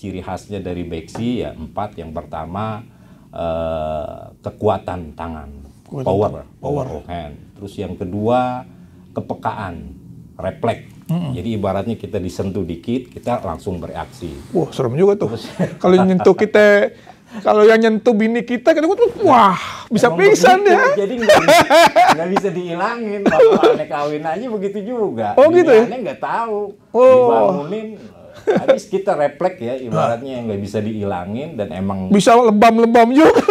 ciri khasnya dari beksi ya 4. Yang pertama kekuatan tangan, power of hand. Terus yang kedua kepekaan, refleks. Jadi ibaratnya kita disentuh dikit, kita langsung bereaksi. Wah, serem juga tuh. Kalau nyentuh kita, kalau yang nyentuh bini kita wah, bisa pingsan ya. Jadi nggak bisa dihilangin. Kalau aneh kawin aja begitu juga. Oh gitu ya? Aneh nggak tahu. Dibangunin, habis kita refleks ya, ibaratnya yang nggak bisa dihilangin dan emang bisa lebam-lebam juga.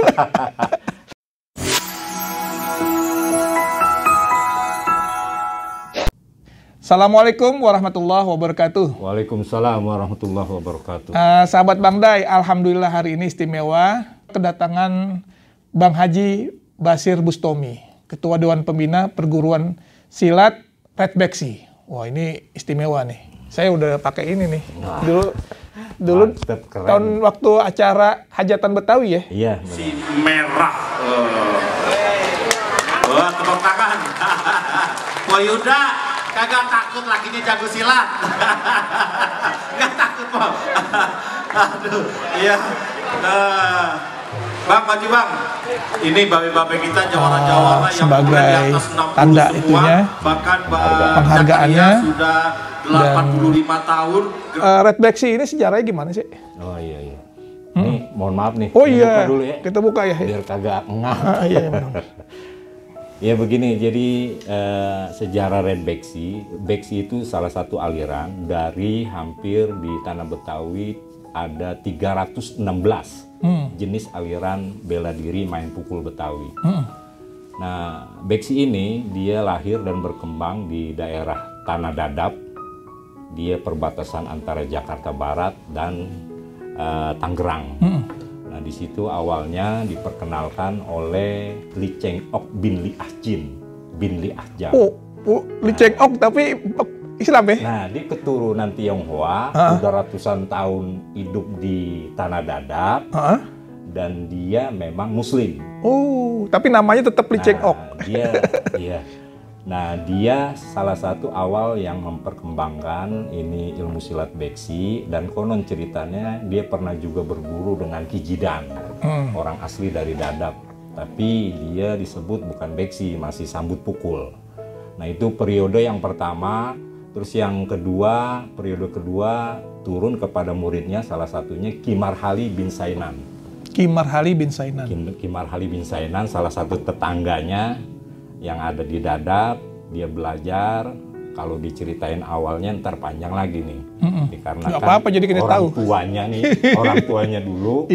Assalamualaikum warahmatullahi wabarakatuh. Waalaikumsalam warahmatullahi wabarakatuh. Sahabat Bang Day, alhamdulillah hari ini istimewa kedatangan Bang Haji Basir Bustomi, Ketua Dewan Pembina Perguruan Silat Red Beksi. Wah, ini istimewa nih. Saya udah pakai ini nih. Dulu mantep, tahun waktu acara hajatan Betawi ya. Iya. Si merah. Wah, tepuk tangan. Wah, Yuda kagak takut lakinya jago silat. Nggak takut, Bang. Aduh, iya. Bang, maju Bang. Ini babe-babe kita jawara-jawara yang sebagai di atas 60 tanda semua, itunya, bahkan penghargaannya sudah 85 tahun. Red Beksi ini sejarahnya gimana sih? Oh iya. Nih, mohon maaf nih. Oh iya, buka dulu ya. kita buka ya. Biar kagak ngap. Iya, benar. Ya begini, jadi sejarah Red Beksi itu salah satu aliran dari hampir di Tanah Betawi ada 316 jenis aliran bela diri main pukul Betawi. Nah, Beksi ini dia lahir dan berkembang di daerah Tanah Dadap. Dia perbatasan antara Jakarta Barat dan Tangerang. Nah, di situ awalnya diperkenalkan oleh Li Cheng Ok bin Li Ahjin bin Li Ahjam. Li Cheng Ok tapi Islam ya? Nah, dia keturunan Tionghoa, udah ratusan tahun hidup di Tanah Dadap, dan dia memang Muslim. Oh, tapi namanya tetap Li Cheng Ok. Dia salah satu awal yang memperkembangkan ini ilmu silat beksi, dan konon ceritanya dia pernah juga berguru dengan Ki Jidan, orang asli dari Dadap. Tapi dia disebut bukan beksi, masih sambut pukul. Nah, itu periode yang pertama. Terus yang kedua, periode kedua turun kepada muridnya, salah satunya Ki Marhali bin Sainan. Ki Marhali bin Sainan. Ki Marhali bin Sainan, salah satu tetangganya yang ada di Dadap. Dia belajar, kalau diceritain awalnya ntar panjang lagi nih. Dikarenakan apa-apa, jadi kita tahu. Orang tuanya dulu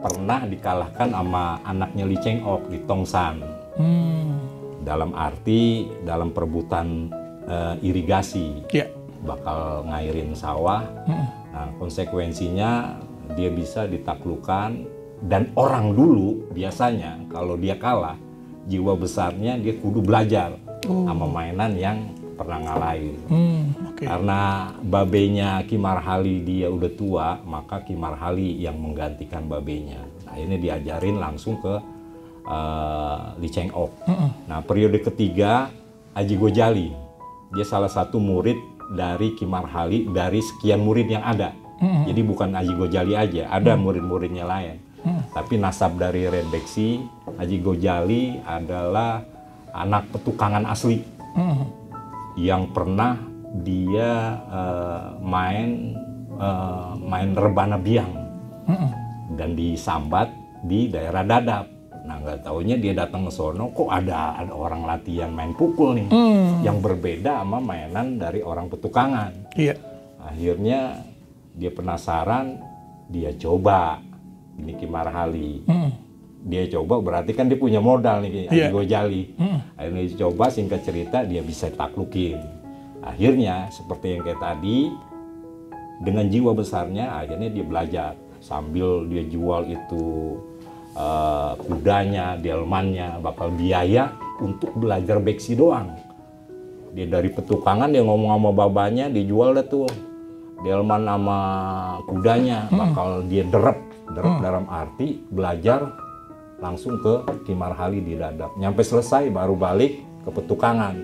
pernah dikalahkan sama anaknya Li Cheng Ok di Tongsan. Dalam arti, dalam perebutan irigasi, bakal ngairin sawah. Nah, konsekuensinya dia bisa ditaklukkan, dan orang dulu biasanya kalau dia kalah, jiwa besarnya dia kudu belajar sama mainan yang pernah ngalahin. Karena babenya Ki Marhali dia udah tua, maka Ki Marhali yang menggantikan babenya. Nah, ini diajarin langsung ke Li Cheng Ok. Nah, periode ketiga Haji Gojali. Dia salah satu murid dari Ki Marhali dari sekian murid yang ada. Jadi bukan Haji Gojali aja, ada murid-muridnya lain. Tapi nasab dari Red Beksi, Haji Gojali adalah anak petukangan asli yang pernah dia main rebana biang dan disambat di daerah Dadap. Nah, nggak taunya dia datang ke sono, kok ada orang latihan main pukul nih, yang berbeda sama mainan dari orang petukangan. Akhirnya dia penasaran, dia coba ini Ki Marhali. Dia coba, berarti kan dia punya modal nih, Haji Gojali. Akhirnya dia coba, singkat cerita dia bisa taklukin. Akhirnya seperti yang kayak tadi, dengan jiwa besarnya akhirnya dia belajar sambil dia jual itu kudanya, delmannya, bakal biaya untuk belajar beksi doang. Dia dari petukangan, dia ngomong sama babanya, dijual dah tuh delman sama kudanya, bakal dia derep dalam arti belajar langsung ke Ki Marhali di Dadap. Nyampe selesai baru balik ke petukangan.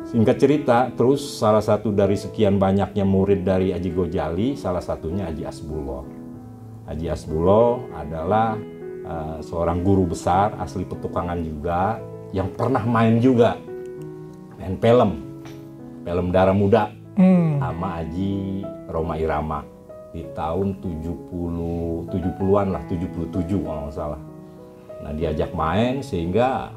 Singkat cerita, terus salah satu dari sekian banyaknya murid dari Haji Gojali, salah satunya Haji Hasbullah. Haji Hasbullah adalah seorang guru besar, asli Petukangan juga, yang pernah main juga, main film Darah Muda, sama Haji Roma Irama di tahun 70-an lah, 77 kalau nggak salah. Nah, diajak main sehingga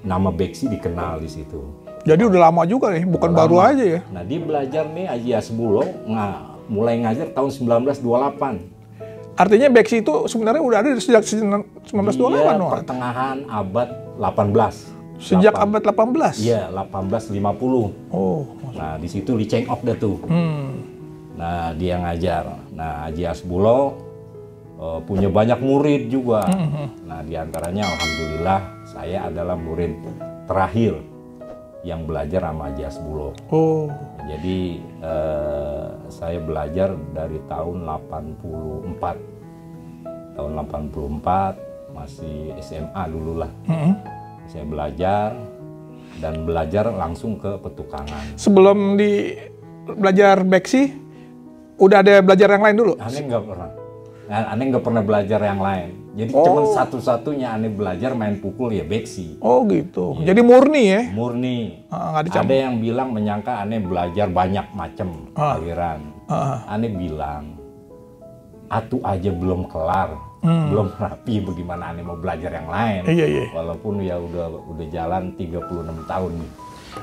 nama Beksi dikenal di situ. Jadi udah lama juga nih, bukan baru aja ya. Nah, dia belajar nih Haji Hasbullah mulai ngajar tahun 1928. Artinya Beksi itu sebenarnya udah ada sejak 1928. Iya, pertengahan abad 18. Sejak abad 18? Iya, 1850. Oh. Nah, di situ Li Cheng Ok dah tuh. Nah, dia ngajar. Nah, Haji Hasbullah punya banyak murid juga. Nah, diantaranya alhamdulillah saya adalah murid terakhir yang belajar sama Haji Hasbullah. Oh. Jadi saya belajar dari tahun 84. Tahun 84 masih SMA dulu lah. Saya belajar langsung ke Petukangan. Sebelum belajar Beksi, udah ada belajar yang lain dulu? Aneh nggak pernah. Aneh nggak pernah belajar yang lain. Jadi cuma satu-satunya aneh belajar main pukul ya Beksi. Oh gitu. Ya. Jadi murni ya? Murni. Ada yang bilang menyangka aneh belajar banyak macam aliran. Aneh bilang, atu aja belum kelar, belum rapi, bagaimana aneh mau belajar yang lain. Iya. Walaupun ya udah jalan 36 tahun nih.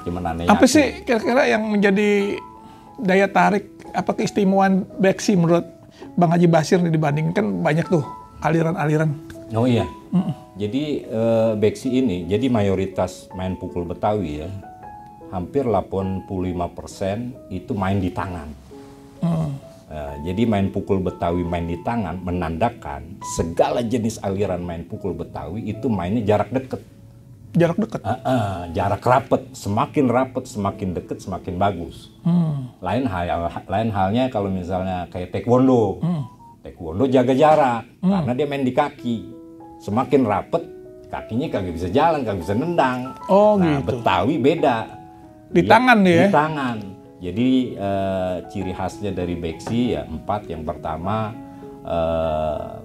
Cuman aneh apa sih kira-kira yang menjadi daya tarik, apa keistimewaan Beksi menurut Bang Haji Bashir nih dibandingkan banyak tuh aliran-aliran? Oh iya. Jadi Beksi ini, jadi mayoritas main pukul Betawi ya, hampir 85% itu main di tangan. Jadi main pukul Betawi main di tangan menandakan segala jenis aliran main pukul Betawi itu mainnya jarak dekat. Jarak dekat? Jarak rapet, semakin dekat semakin bagus. Lain halnya kalau misalnya kayak taekwondo. Taekwondo jaga jarak karena dia main di kaki. Semakin rapet, kakinya kagak bisa jalan, kagak bisa nendang. Oh, nah, gitu. Betawi beda. Di tangan dia? Di tangan. Jadi ciri khasnya dari Beksi ya 4. Yang pertama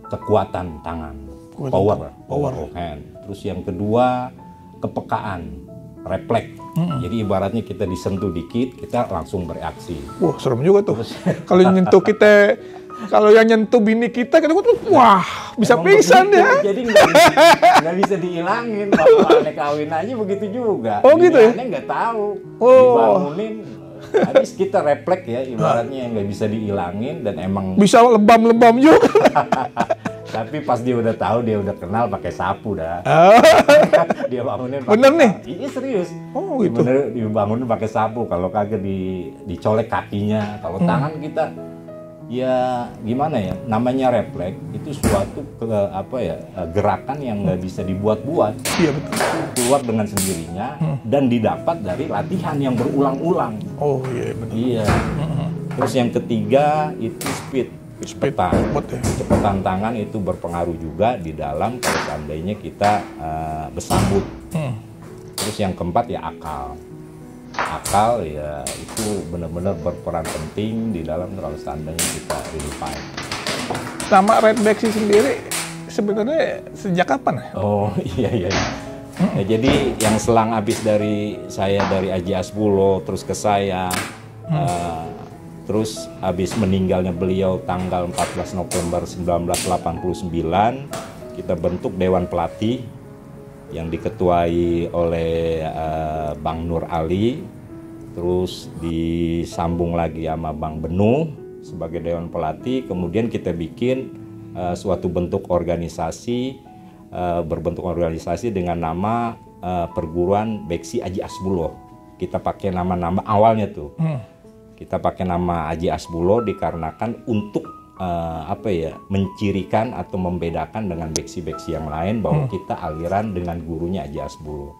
kekuatan tangan, power of hand. Terus yang kedua kepekaan, refleks. Jadi ibaratnya kita disentuh dikit, kita langsung bereaksi. Wah, serem juga tuh. Kalau nyentuh kita, kalau yang nyentuh bini kita wah, bisa pingsan ya. Jadi nggak bisa dihilangin. Kalau aneh kawin aja begitu juga. Oh gitu ya? Aneh nggak tahu. Dibangunin, habis kita refleks ya, ibaratnya nggak bisa dihilangin dan emang bisa lebam-lebam juga. Tapi pas dia udah tahu, dia udah kenal pakai sapu dah. Dia bangunin pakai bener nih? Ini serius. Oh gitu. Bener dibangunin pakai sapu. Kalau kagak dicolek kakinya. Kalau tangan kita ya gimana ya? Namanya refleks itu suatu gerakan yang nggak bisa dibuat-buat. Iya betul. Keluar dengan sendirinya dan didapat dari latihan yang berulang-ulang. Oh iya benar. Iya. Terus yang ketiga itu kecepatan tangan itu berpengaruh juga di dalam kalau seandainya kita bersambut. Terus yang keempat ya akal ya itu benar-benar berperan penting di dalam kalau seandainya kita really fight. Nama Red Beksi sendiri sebenarnya sejak kapan? Oh iya. Ya, jadi yang selang habis dari Haji Hasbullah terus ke saya. Terus habis meninggalnya beliau tanggal 14 November 1989, kita bentuk Dewan Pelatih yang diketuai oleh Bang Nur Ali, terus disambung lagi sama Bang Benu sebagai Dewan Pelatih, kemudian kita bikin suatu bentuk organisasi, berbentuk organisasi dengan nama Perguruan Beksi Haji Hasbullah. Kita pakai nama-nama awalnya tuh. Kita pakai nama Haji Hasbullah dikarenakan untuk mencirikan atau membedakan dengan beksi-beksi yang lain bahwa kita aliran dengan gurunya Haji Hasbullah.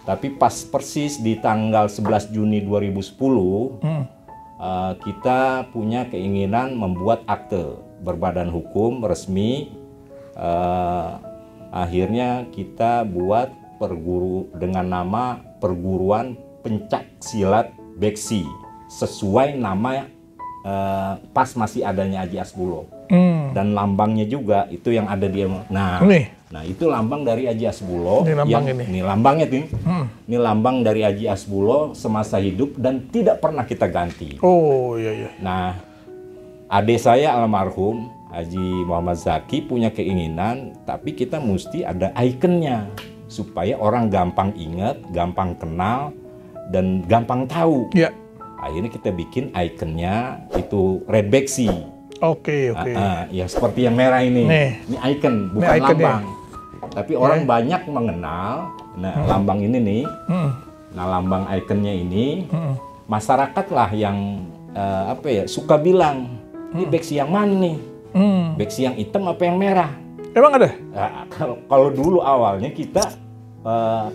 Tapi pas persis di tanggal 11 Juni 2010 kita punya keinginan membuat akte berbadan hukum resmi. Akhirnya kita buat dengan nama Perguruan pencak silat beksi sesuai nama pas masih adanya Aji Hasbulo. Dan lambangnya juga itu yang ada di nah itu lambang dari Aji Hasbulo. Ini lambangnya Tin. Ini lambang dari Aji Hasbulo semasa hidup dan tidak pernah kita ganti. Oh iya. Nah, adik saya almarhum Haji Muhammad Zaki punya keinginan, tapi kita mesti ada ikonnya supaya orang gampang ingat, gampang kenal, dan gampang tahu. Iya. Akhirnya kita bikin ikonnya itu red beksi. Oke. Ya seperti yang merah ini. Ini ikon, bukan lambang. Tapi orang banyak mengenal. Nah, lambang ini nih. Nah, lambang ikonnya ini, masyarakat lah yang suka bilang, ini beksi yang mana nih? Beksi yang hitam apa yang merah? Emang ada? Nah, kalau dulu awalnya kita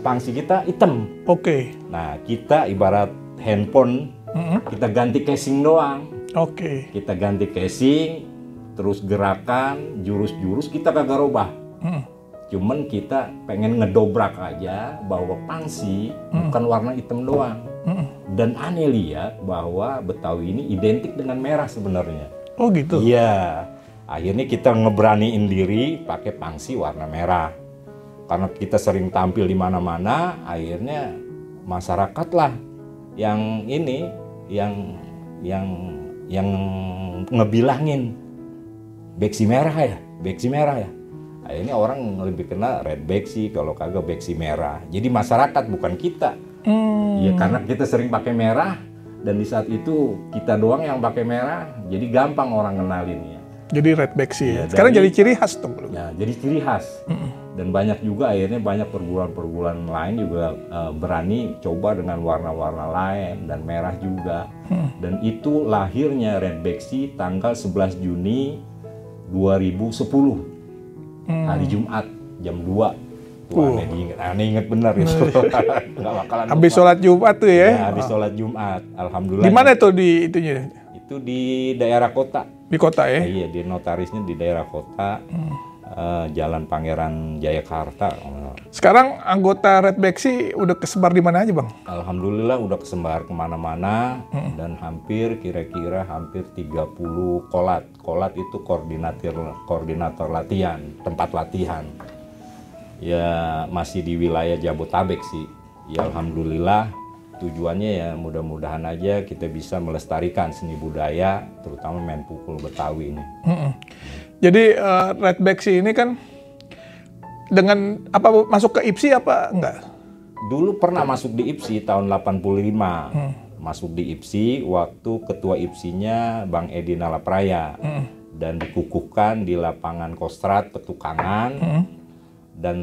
pangsi kita hitam. Oke. Nah, kita ibarat handphone, kita ganti casing doang. Oke. Kita ganti casing, terus gerakan, jurus-jurus kita kagak rubah. Cuman kita pengen ngedobrak aja bahwa pangsi bukan warna hitam doang. Dan aneh lihat bahwa Betawi ini identik dengan merah sebenarnya. Oh gitu? Iya. Akhirnya kita ngeberaniin diri pakai pangsi warna merah. Karena kita sering tampil di mana-mana, akhirnya masyarakat lah yang ini, yang ngebilangin beksi merah ya. Akhirnya orang lebih kenal red beksi, kalau kagak beksi merah. Jadi masyarakat bukan kita. Ya karena kita sering pakai merah dan di saat itu kita doang yang pakai merah, jadi gampang orang kenalin ya. Jadi red beksi ya. Sekarang jadi ciri khas tuh. Ya, jadi ciri khas. Dan banyak juga akhirnya banyak perguruan-perguruan lain juga berani coba dengan warna-warna lain dan merah juga. Dan itu lahirnya red beksi tanggal 11 Juni 2010. Hari Jumat jam 2. Aneh inget benar itu. Habis sholat Jumat tuh ya? Habis sholat Jumat, alhamdulillah. Di mana tuh di itunya? Itu di daerah kota. Di kota ya? Iya, di notarisnya di daerah kota, Jalan Pangeran Jayakarta. Sekarang anggota Red Beksi udah kesebar di mana aja, Bang? Alhamdulillah udah kesebar kemana-mana dan kira-kira hampir 30 kolat. Kolat itu koordinator latihan, tempat latihan. Ya masih di wilayah Jabotabek sih. Ya alhamdulillah tujuannya ya mudah-mudahan aja kita bisa melestarikan seni budaya terutama main pukul Betawi ini. Jadi Red Beksi ini kan dengan apa masuk ke IPSI apa enggak? Dulu pernah masuk di IPSI tahun 85. Masuk di IPSI waktu ketua IPSI-nya Bang Edi Nalapraya. Dan dikukuhkan di lapangan Kostrad Petukangan. Dan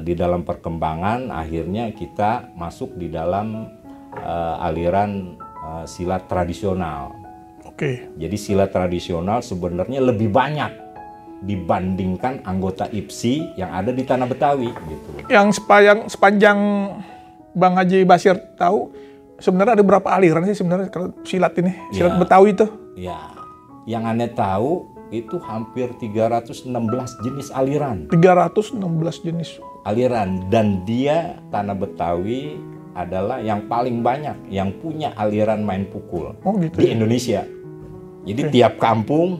di dalam perkembangan akhirnya kita masuk di dalam aliran silat tradisional. Oke. Jadi silat tradisional sebenarnya lebih banyak dibandingkan anggota IPSI yang ada di tanah Betawi gitu. Yang sepanjang Bang Haji Basir tahu sebenarnya ada berapa aliran sih sebenarnya kalau silat ini? Silat Betawi itu? Ya. Yang aneh tahu itu hampir 316 jenis aliran. 316 jenis aliran, dan dia tanah Betawi adalah yang paling banyak yang punya aliran main pukul di Indonesia. Jadi tiap kampung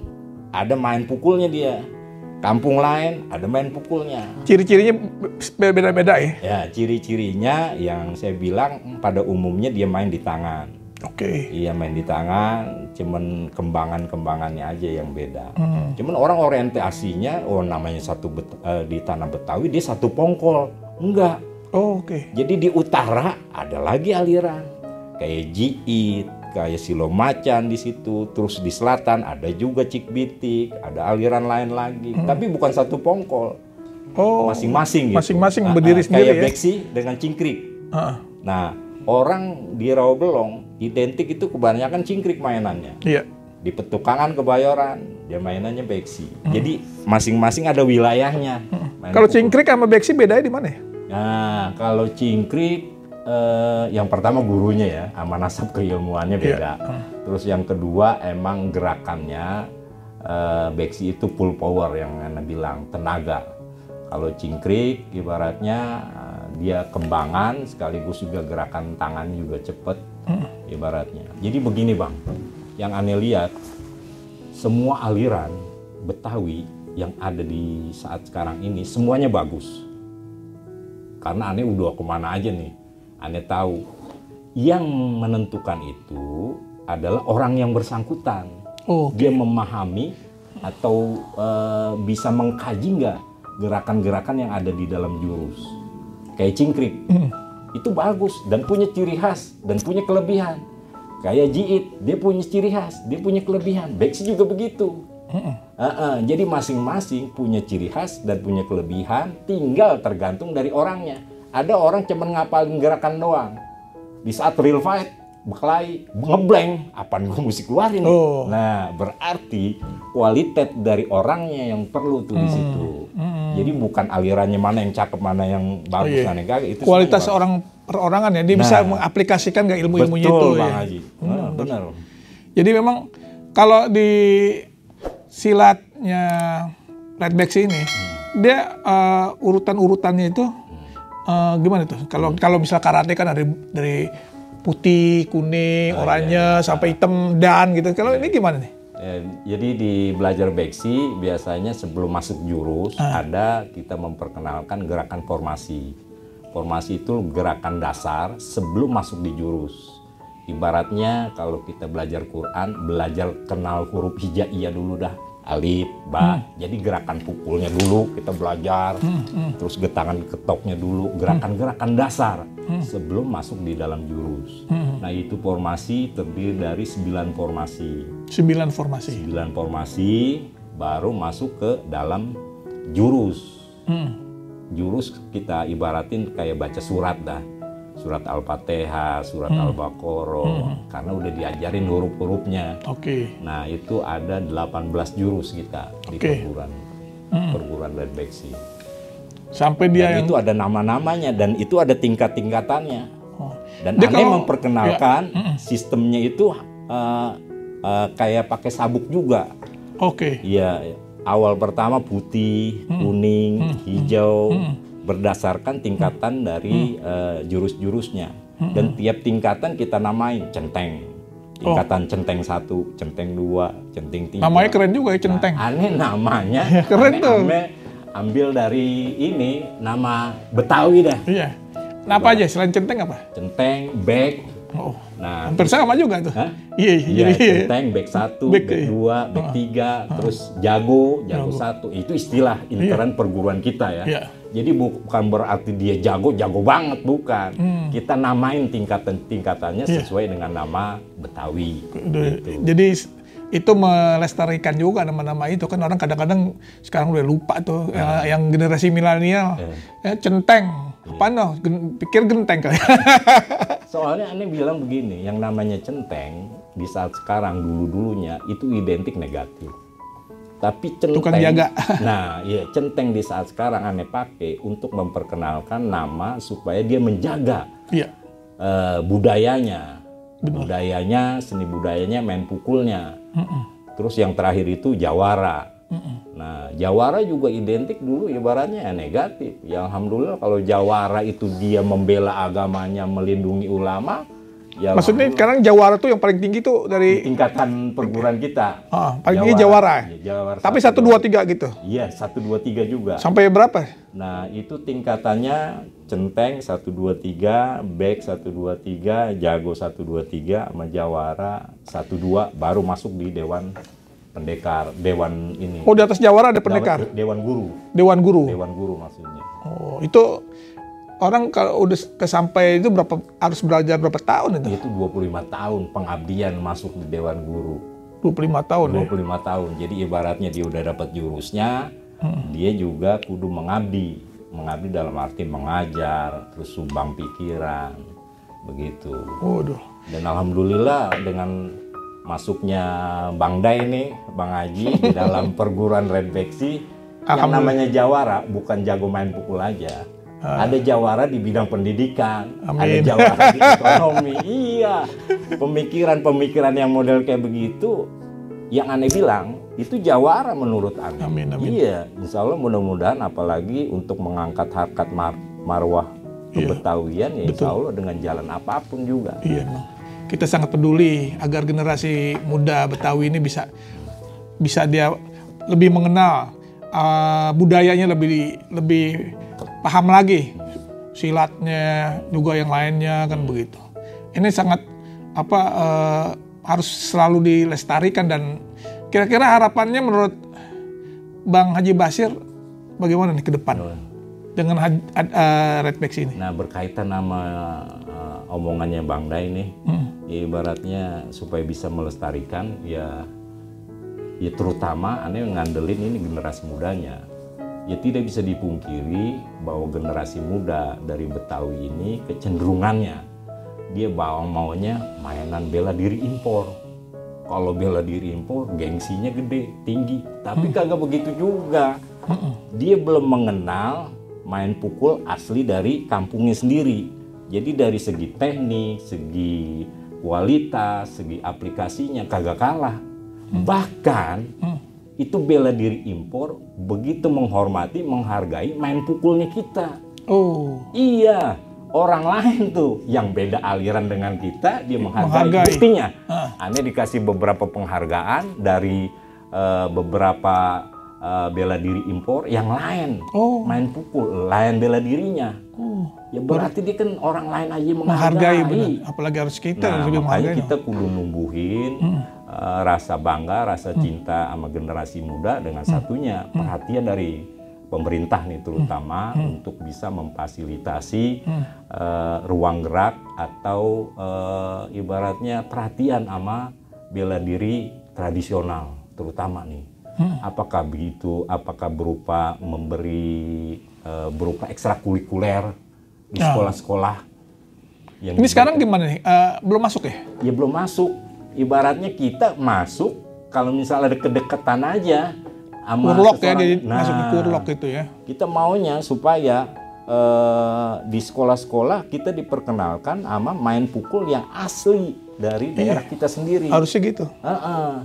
ada main pukulnya dia. Kampung lain ada main pukulnya. Ciri-cirinya beda-beda ya? Ya, ciri-cirinya yang saya bilang pada umumnya dia main di tangan. Oke. Iya main di tangan, cuman kembangannya aja yang beda. Cuman orang orientasinya, namanya di tanah Betawi dia satu pongkol, enggak. Oh, oke. Jadi di utara ada lagi aliran, kayak Jiit, kayak Silo Macan di situ, terus di selatan ada juga Cikbitik, ada aliran lain lagi, tapi bukan satu pongkol. Oh. Masing-masing gitu. Masing-masing berdiri sendiri kayak ya. Beksi dengan Cingkrik. Nah. Orang di Rawabelong identik itu kebanyakan Cingkrik mainannya. Iya. Di Petukangan Kebayoran dia mainannya Beksi. Jadi masing-masing ada wilayahnya. Kalau Cingkrik sama Beksi bedanya di mana ya? Nah, kalau Cingkrik yang pertama gurunya ya, sama nasab keilmuannya beda. Terus yang kedua emang gerakannya Beksi itu full power yang Anda bilang, tenaga. Kalau Cingkrik ibaratnya dia kembangan sekaligus juga gerakan tangan juga cepet ibaratnya. Jadi begini Bang, yang aneh lihat semua aliran Betawi yang ada di saat sekarang ini semuanya bagus. Karena aneh udah kemana aja nih, aneh tahu yang menentukan itu adalah orang yang bersangkutan. Dia memahami atau bisa mengkaji nggak gerakan-gerakan yang ada di dalam jurus. Kayak cingkrik, itu bagus dan punya ciri khas dan punya kelebihan. Kayak jiit, dia punya ciri khas, dia punya kelebihan. Beksi juga begitu. Jadi masing-masing punya ciri khas dan punya kelebihan, tinggal tergantung dari orangnya. Ada orang cuma ngapalin gerakan doang. Di saat real fight, berkelahi, ngeblank, apaan gue mesti keluarin. Nah, berarti kualitas dari orangnya yang perlu tuh di situ. Jadi bukan alirannya mana yang cakep, mana yang bagus, mana yang kagak. Itu kualitas orang perorangan ya, dia bisa mengaplikasikan nggak ilmu-ilmunya itu. Betul Bang Haji. Benar. Jadi memang kalau di silatnya Red Beksi ini, dia urutan-urutannya itu gimana tuh? Kalau misal karate kan dari putih, kuning, oranye, sampai hitam, dan gitu. Kalau ini gimana nih? Jadi di belajar Beksi biasanya sebelum masuk jurus ada kita memperkenalkan gerakan formasi. Formasi itu gerakan dasar sebelum masuk di jurus. Ibaratnya kalau kita belajar Quran, belajar kenal huruf hijaiyah dulu dah. Alif, ba. Jadi gerakan pukulnya dulu kita belajar. Terus tangan ketoknya dulu. Gerakan-gerakan dasar sebelum masuk di dalam jurus. Nah itu formasi terdiri dari 9 formasi. 9 formasi. 9 formasi baru masuk ke dalam jurus. Jurus kita ibaratin kayak baca surat dah. Surat Al-Fatihah, surat Al-Baqarah, karena udah diajarin huruf-hurufnya. Nah itu ada 18 jurus kita di perguruan Red Beksi. Sampai dia dan itu ada nama-namanya dan itu ada tingkat-tingkatannya. Dan aneh memperkenalkan sistemnya itu kayak pakai sabuk juga. Iya, awal pertama putih, kuning, hijau. Berdasarkan tingkatan dari jurus-jurusnya. Dan tiap tingkatan kita namain centeng. Tingkatan centeng 1, centeng 2, centeng 3. Namanya keren juga ya, centeng. Nah, aneh namanya. Keren tuh. Ambil dari ini, nama Betawi dah. Iya. Nah, apa aja selain centeng apa? Centeng, bek. Nah, hampir sama juga tuh. Iya, centeng, bek 1, bek 2, bek 3, terus jago 1. Itu istilah interan perguruan kita ya. Jadi bukan berarti dia jago banget, bukan. Kita namain tingkatannya sesuai dengan nama Betawi. Gitu. Jadi itu melestarikan juga nama-nama itu kan, orang kadang-kadang sekarang udah lupa tuh yang generasi milenial centeng. Apaan noh? Pikir genteng kali. Soalnya aneh bilang begini, yang namanya centeng di saat sekarang dulu-dulunya itu identik negatif. Tapi centeng, tukang jaga. Nah, iya, centeng di saat sekarang aneh pakai untuk memperkenalkan nama supaya dia menjaga budayanya. Budayanya, seni budayanya, main pukulnya. Terus yang terakhir itu jawara. Nah, jawara juga identik dulu ibaratnya negatif. Ya alhamdulillah kalau jawara itu dia membela agamanya, melindungi ulama. Ya maksudnya sekarang jawara tuh yang paling tinggi tuh dari tingkatan perguruan kita. Paling tinggi jawara. Tapi 1, 2, 3 gitu. Iya, 1, 2, 3 juga. Sampai berapa? Nah, itu tingkatannya centeng 1, 2, 3, bek 1, 2, 3, jago 1, 2, 3, sama jawara 1, 2 baru masuk di dewan pendekar, dewan ini. Oh, di atas jawara ada pendekar. Dewan guru. Dewan guru. Dewan guru maksudnya. Oh, itu orang kalau udah kesampai itu harus belajar berapa tahun itu? Itu 25 tahun pengabdian masuk di dewan guru. 25 tahun 25 tahun. Jadi ibaratnya dia udah dapat jurusnya, dia juga kudu mengabdi. Mengabdi dalam arti mengajar, terus sumbang pikiran. Begitu. Waduh. Dan alhamdulillah dengan masuknya Bang Day nih, Bang Haji di dalam perguruan Red Beksi, yang namanya jawara bukan jago main pukul aja. Ada jawara di bidang pendidikan, ada jawara di ekonomi. Iya, pemikiran-pemikiran yang model kayak begitu, yang aneh bilang itu jawara menurut aneh. Amin. Iya, insya Allah mudah-mudahan apalagi untuk mengangkat harkat marwah kebetawian ya insya Allah dengan jalan apapun juga. Iya, Bang. Kita sangat peduli agar generasi muda Betawi ini bisa dia lebih mengenal budayanya, lebih paham lagi silatnya juga yang lainnya kan begitu. Ini sangat harus selalu dilestarikan. Dan kira-kira harapannya menurut Bang Haji Basir bagaimana nih ke depan dengan Redbacks ini? Nah, berkaitan sama omongannya Bang Day nih, ibaratnya supaya bisa melestarikan ya terutama aneh ngandelin ini generasi mudanya. Ya tidak bisa dipungkiri bahwa generasi muda dari Betawi ini kecenderungannya dia maunya mainan bela diri impor. Kalau bela diri impor gengsinya gede, tinggi. Tapi kagak begitu juga. Dia belum mengenal main pukul asli dari kampungnya sendiri. Jadi dari segi teknik, segi kualitas, segi aplikasinya kagak kalah. Bahkan itu bela diri impor begitu menghormati, menghargai main pukulnya kita. Oh. Iya, orang lain tuh yang beda aliran dengan kita dia menghargai. Buktinya, aneh dikasih beberapa penghargaan dari beberapa bela diri impor yang lain. Main pukul, lain bela dirinya. Ya berarti dia kan orang lain aja menghargai. Apalagi harus kita. Nah, makanya kita kudu numbuhin rasa bangga, rasa cinta sama generasi muda dengan satunya perhatian dari pemerintah nih terutama untuk bisa memfasilitasi ruang gerak atau ibaratnya perhatian sama bela diri tradisional terutama nih. Apakah begitu? Apakah berupa memberi berupa ekstrakurikuler di sekolah-sekolah? Ini sekarang gimana nih? Belum masuk ya? Ya belum masuk. Ibaratnya kita masuk kalau misalnya ada kedekatan aja sama kurlok ya, jadi masuk di kurlok itu ya. Kita maunya supaya di sekolah-sekolah kita diperkenalkan sama main pukul yang asli dari daerah kita sendiri. Harusnya gitu.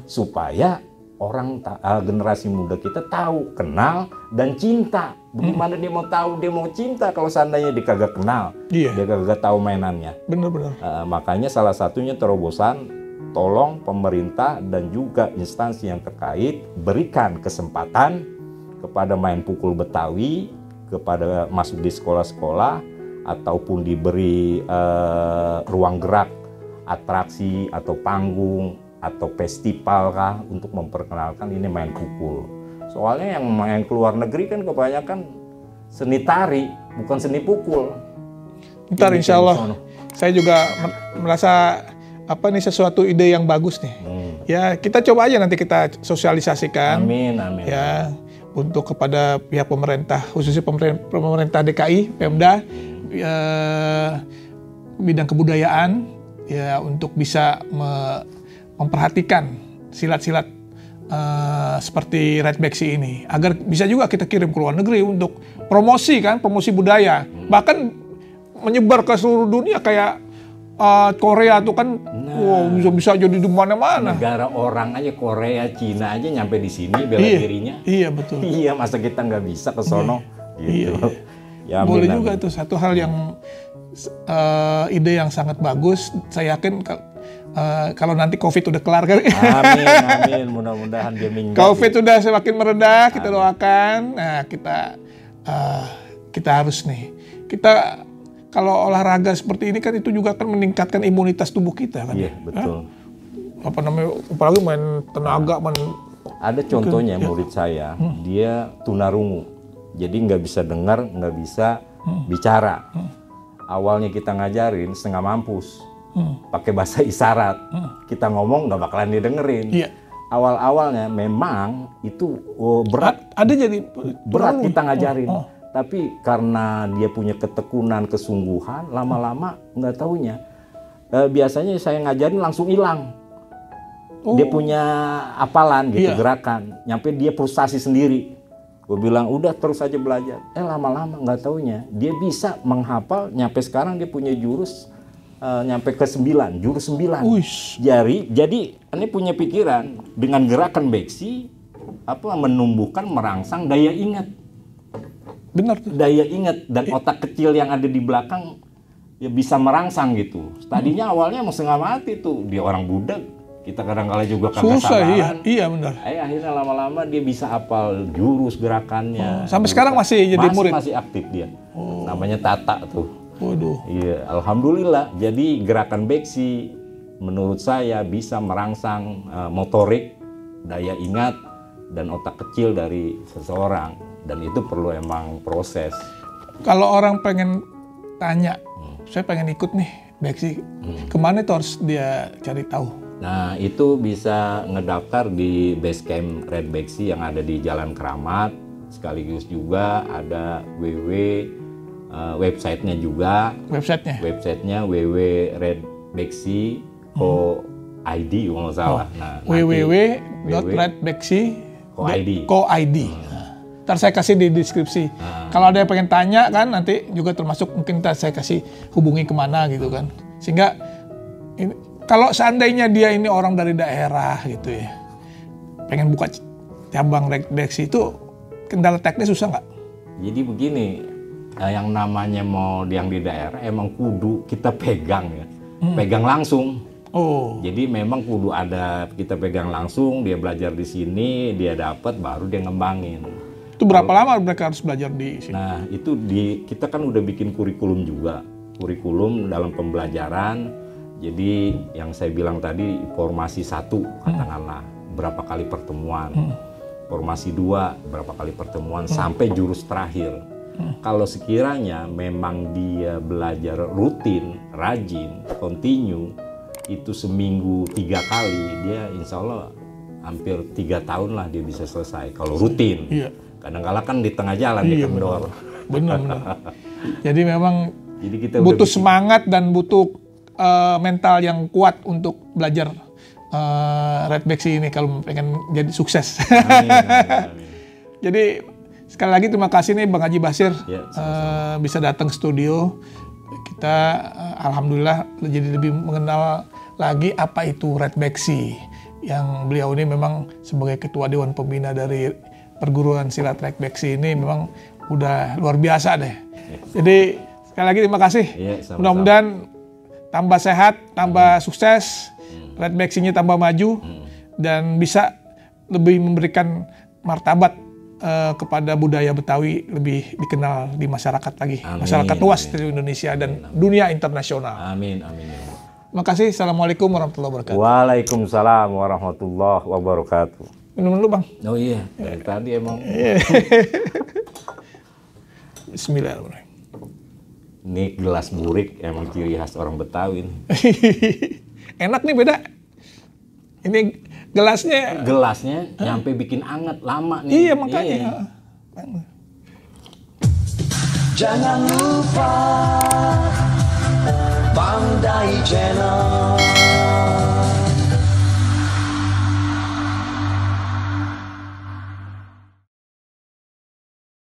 Supaya orang generasi muda kita tahu, kenal dan cinta. Bagaimana dia mau tahu, dia mau cinta kalau seandainya dia kagak kenal, dia kagak tahu mainannya. Bener-bener. Makanya salah satunya terobosan, tolong pemerintah dan juga instansi yang terkait berikan kesempatan kepada main pukul Betawi, kepada masuk di sekolah-sekolah ataupun diberi ruang gerak, atraksi atau panggung atau festival kah untuk memperkenalkan ini main pukul. Soalnya yang main keluar negeri kan kebanyakan seni tari, bukan seni pukul. Ntar insya Allah saya juga merasa sesuatu ide yang bagus nih. Ya kita coba aja nanti kita sosialisasikan. Amin. Ya untuk kepada pihak pemerintah, khususnya pemerintah DKI, Pemda, bidang kebudayaan, ya untuk bisa memperhatikan silat-silat seperti Redbacks ini, agar bisa juga kita kirim ke luar negeri untuk promosi budaya, bahkan menyebar ke seluruh dunia kayak Korea tuh kan, bisa jadi di mana-mana. Negara orang aja, Korea, Cina aja nyampe di sini bela dirinya. Iya betul. Iya, masa kita nggak bisa ke sono? Gitu. Ya, boleh juga itu satu hal yang ide yang sangat bagus. Saya yakin kalau nanti COVID udah kelar kan. Amin. Mudah-mudahan dia minggat. COVID udah semakin meredah, kita doakan. Nah, kita harus nih. Kalau olahraga seperti ini kan itu juga kan meningkatkan imunitas tubuh kita kan. Iya, betul. Apalagi main tenaga, Ada contohnya murid saya, dia tunarungu. Jadi nggak bisa dengar, nggak bisa bicara. Awalnya kita ngajarin setengah mampus. Pakai bahasa isyarat. Kita ngomong nggak bakalan didengerin. Iya. Awal-awalnya memang itu berat. Berat kita ngajarin. Tapi karena dia punya ketekunan, kesungguhan, lama-lama nggak taunya. Biasanya saya ngajarin langsung hilang. Dia punya apalan gitu, gerakan. Nyampe dia frustasi sendiri. Gue bilang udah terus aja belajar. Lama-lama nggak taunya dia bisa menghafal. Nyampe sekarang dia punya jurus nyampe ke 9, jurus 9. Jadi ini punya pikiran dengan gerakan beksi menumbuhkan merangsang daya ingat. Benar. Daya ingat dan otak kecil yang ada di belakang ya bisa merangsang gitu. Tadinya awalnya emang setengah mati tuh, dia orang budak. Kita kadang-kala juga kagak sadaran. Iya benar. Akhirnya lama-lama dia bisa hafal jurus gerakannya. Sampai sekarang masih jadi murid? Masih aktif dia. Namanya Tata tuh. Waduh. Iya, alhamdulillah. Jadi gerakan beksi menurut saya bisa merangsang motorik, daya ingat, dan otak kecil dari seseorang. Dan itu perlu emang proses. Kalau orang pengen tanya, saya pengen ikut nih beksi, kemana itu harus dia cari tahu? Nah, itu bisa ngedaftar di Basecamp Red Beksi yang ada di Jalan Keramat. Sekaligus juga ada websitenya juga. Websitenya www.redbeksi.co.id kalau nggak salah. Nah, www.redbeksi.co.id. Ntar saya kasih di deskripsi. Kalau ada yang pengen tanya kan, nanti juga termasuk mungkin saya kasih hubungi kemana gitu kan. Sehingga kalau seandainya dia ini orang dari daerah gitu ya, pengen buka cabang Red Beksi, itu kendala teknis susah nggak? Jadi begini, yang namanya mau yang di daerah emang kudu kita pegang ya, pegang langsung. Jadi memang kudu ada kita pegang langsung, dia belajar di sini, dia dapat, baru dia ngembangin. Itu berapa lama mereka harus belajar di sini? Nah itu kita kan udah bikin kurikulum juga, kurikulum dalam pembelajaran. Jadi yang saya bilang tadi formasi 1 katakanlah berapa kali pertemuan, formasi 2 berapa kali pertemuan sampai jurus terakhir. Kalau sekiranya memang dia belajar rutin, rajin, continue, itu seminggu 3 kali, dia insya Allah hampir 3 tahun lah dia bisa selesai kalau rutin. Kadang-kala kan di tengah jalan dikendor. Benar. Jadi memang kita butuh semangat dan butuh mental yang kuat untuk belajar Red Beksi ini kalau pengen jadi sukses. Amin. Jadi sekali lagi terima kasih nih Bang Haji Basir bisa datang ke studio. Kita alhamdulillah jadi lebih mengenal lagi apa itu Red Beksi. Yang beliau ini memang sebagai ketua Dewan Pembina dari perguruan silat Red Beksi ini memang udah luar biasa deh. Jadi sekali lagi terima kasih. Mudah-mudahan tambah sehat, tambah sukses, Red Beksinya tambah maju, dan bisa lebih memberikan martabat kepada budaya Betawi lebih dikenal di masyarakat lagi. Masyarakat luas di Indonesia dan dunia internasional. Amin. Terima kasih. Assalamualaikum warahmatullahi wabarakatuh. Waalaikumsalam warahmatullahi wabarakatuh. Minum dulu Bang. Oh iya, dari tadi emang. Bismillahirrahmanirrahim. Ini gelas burik emang ciri khas orang Betawi nih. Enak nih, beda. Ini gelasnya nyampe bikin anget lama nih. Iya makanya. Jangan lupa Bang Dai Channel.